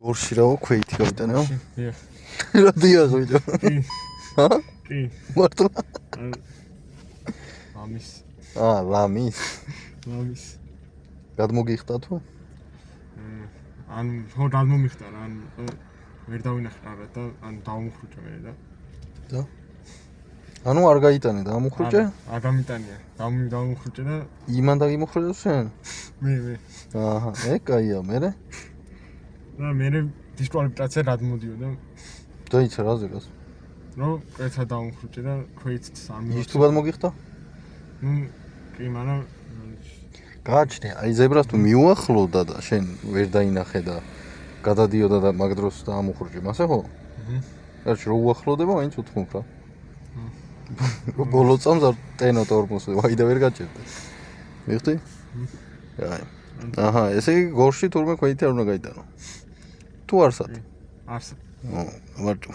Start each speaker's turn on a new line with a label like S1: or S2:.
S1: გორში რა ვქვეითი გავიტანეო?
S2: დიახ.
S1: რა დიახ ბიჭო? ჰა?
S2: კი.
S1: მართლა?
S2: ამის.
S1: ლამის.
S2: ლამის.
S1: გადმოგიხდა თუ?
S2: ან ხო გადმომიხდა რა, ან ვერ დავინახე რა და ან დავმუხრუჭე მე და.
S1: და? ანუ არ გაიტანე და ამუხრუჭე?
S2: არ გამიტანია. დავმუხრუჭე და
S1: იმან დაგიმუხრუჭე შენ?
S2: მე.
S1: აჰა, კაია, მერე?
S2: და მე დისკვალიფიკაცია რად მოდიოდა?
S1: დაიცა რა ზეგას?
S2: რომ კეცა დავმუხრუჭე და ქვეით სამი.
S1: ის თუ გადმოგიხდა?
S2: კი, მაგრამ
S1: გააჩნია, აი ზებრას თუ მიუახლოვდა და შენ ვერ დაინახე და გადადიოდა და მაგ დროს დაამუხრუჭე, მასე ხო? კარჩი რო უახლოვდება, მაინც უთმობ რა. ბოლო წამს არ ტენო ტორმოსზე, ვაი და ვერ გაჭერდა. მიხდი? აი. აჰა, ესე იგი გორში თურმე ქვეითი არ უნდა გაიტანო. თუ არსად?
S2: არსად.
S1: მარტო.